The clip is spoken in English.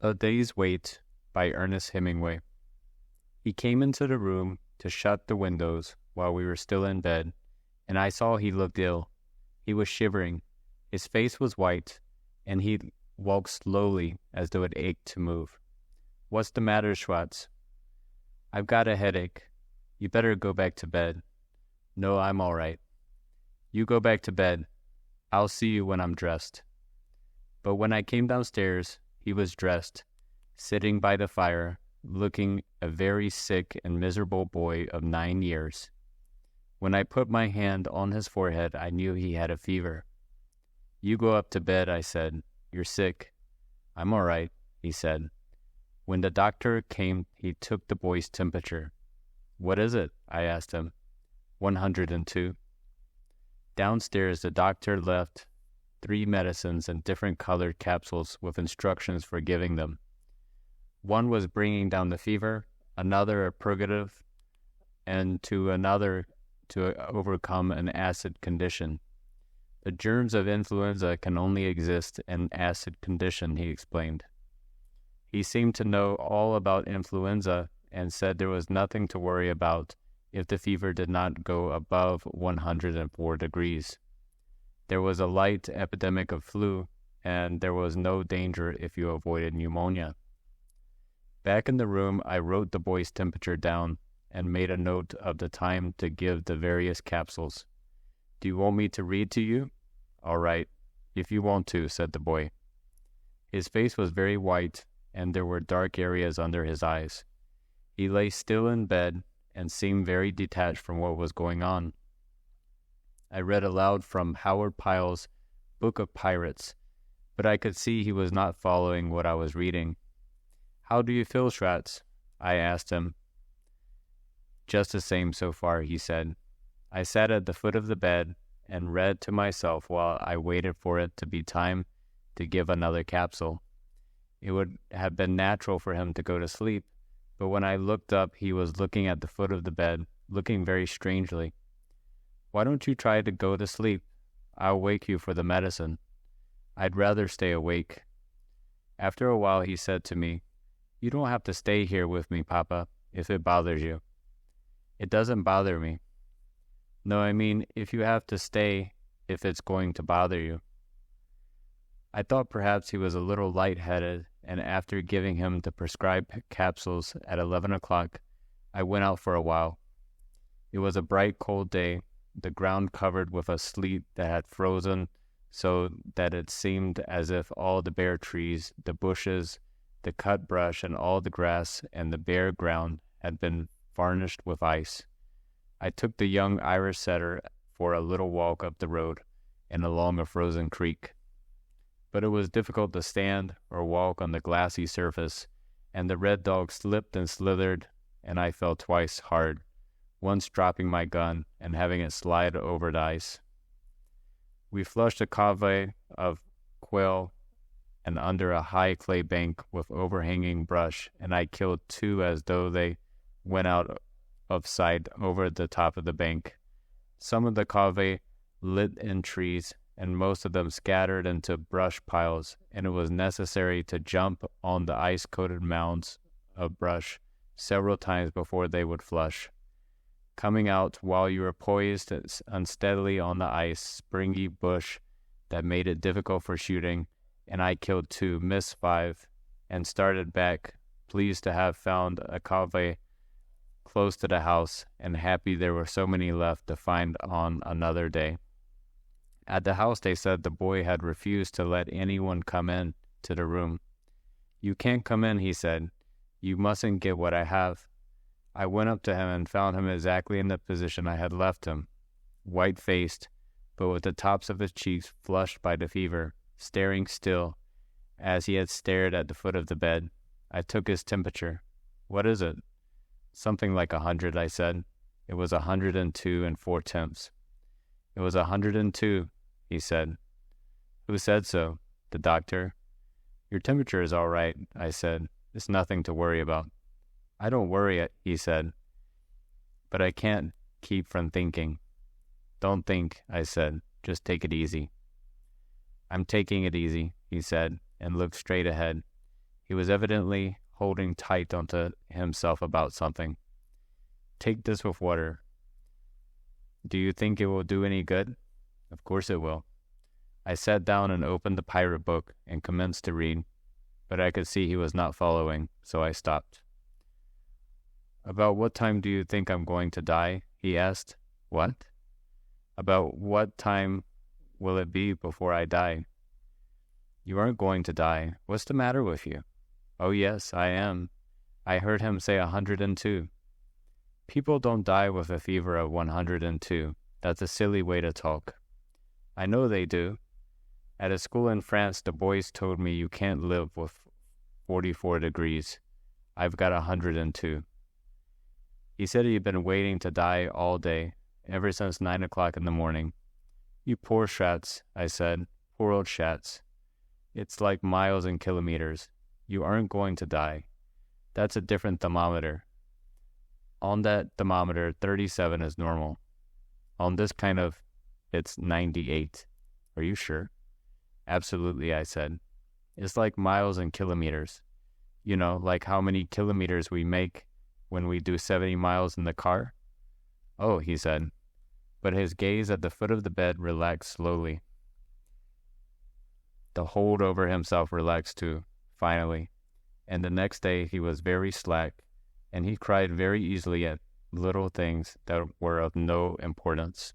A Day's Wait by Ernest Hemingway. He came into the room to shut the windows while we were still in bed, and I saw he looked ill. He was shivering. His face was white, and he walked slowly as though it ached to move. "What's the matter, Schwartz?" "I've got a headache. You better go back to bed." "No, I'm all right." "You go back to bed. I'll see you when I'm dressed." But when I came downstairs, he was dressed, sitting by the fire, looking a very sick and miserable boy of 9 years. When I put my hand on his forehead, I knew he had a fever. "You go up to bed," I said. "You're sick." "I'm all right," he said. When the doctor came, he took the boy's temperature. "What is it?" I asked him. 102. Downstairs, the doctor left 3 medicines in different colored capsules with instructions for giving them. One was bringing down the fever, another a purgative, and another to overcome an acid condition. "The germs of influenza can only exist in acid condition," he explained. He seemed to know all about influenza and said there was nothing to worry about if the fever did not go above 104 degrees. There was a light epidemic of flu, and there was no danger if you avoided pneumonia. Back in the room, I wrote the boy's temperature down and made a note of the time to give the various capsules. "Do you want me to read to you?" "All right, if you want to," said the boy. His face was very white, and there were dark areas under his eyes. He lay still in bed and seemed very detached from what was going on. I read aloud from Howard Pyle's Book of Pirates, but I could see he was not following what I was reading. "How do you feel, Schwartz?" I asked him. "Just the same so far," he said. I sat at the foot of the bed and read to myself while I waited for it to be time to give another capsule. It would have been natural for him to go to sleep, but when I looked up, he was looking at the foot of the bed, looking very strangely. "Why don't you try to go to sleep? I'll wake you for the medicine." "I'd rather stay awake." After a while, he said to me, "You don't have to stay here with me, Papa, if it bothers you." "It doesn't bother me." "No, I mean, if you have to stay, if it's going to bother you." I thought perhaps he was a little lightheaded, and after giving him the prescribed capsules at 11 o'clock, I went out for a while. It was a bright, cold day, the ground covered with a sleet that had frozen so that it seemed as if all the bare trees, the bushes, the cut brush, and all the grass and the bare ground had been varnished with ice. I took the young Irish setter for a little walk up the road and along a frozen creek. But it was difficult to stand or walk on the glassy surface, and the red dog slipped and slithered, and I fell twice hard, once dropping my gun and having it slide over the ice. We flushed a cove of quail and under a high clay bank with overhanging brush, and I killed 2 as though they went out of sight over the top of the bank. Some of the cove lit in trees, and most of them scattered into brush piles, and it was necessary to jump on the ice-coated mounds of brush several times before they would flush. Coming out while you were poised unsteadily on the ice, springy bush that made it difficult for shooting, and I killed 2, missed 5, and started back, pleased to have found a cove close to the house, and happy there were so many left to find on another day. At the house, they said the boy had refused to let anyone come in to the room. "You can't come in," he said. "You mustn't get what I have." I went up to him and found him exactly in the position I had left him, white-faced, but with the tops of his cheeks flushed by the fever, staring still, as he had stared at the foot of the bed. I took his temperature. "What is it?" "Something like 100, I said. It was 102 and 4/10. "It was 102, he said. "Who said so?" "The doctor." "Your temperature is all right," I said. "It's nothing to worry about." "I don't worry," he said, "but I can't keep from thinking." "Don't think," I said. "Just take it easy." "I'm taking it easy," he said, and looked straight ahead. He was evidently holding tight onto himself about something. "Take this with water. Do you think it will do any good?" "Of course it will." I sat down and opened the pirate book and commenced to read, but I could see he was not following, so I stopped. "About what time do you think I'm going to die?" he asked. "What?" "About what time will it be before I die?" "You aren't going to die. What's the matter with you?" "Oh yes, I am. I heard him say 102. People don't die with a fever of 102. That's a silly way to talk." "I know they do. At a school in France, the boys told me you can't live with 44 degrees. I've got 102. He said he'd been waiting to die all day, ever since 9 o'clock in the morning. "You poor Schatz," I said. "Poor old Schatz. It's like miles and kilometers. You aren't going to die. That's a different thermometer. On that thermometer, 37 is normal. On this kind of, it's 98. Are you sure?" "Absolutely," I said. "It's like miles and kilometers. You know, like how many kilometers we make when we do 70 miles in the car?" "Oh," he said, but his gaze at the foot of the bed relaxed slowly. The hold over himself relaxed too, finally, and the next day he was very slack, and he cried very easily at little things that were of no importance.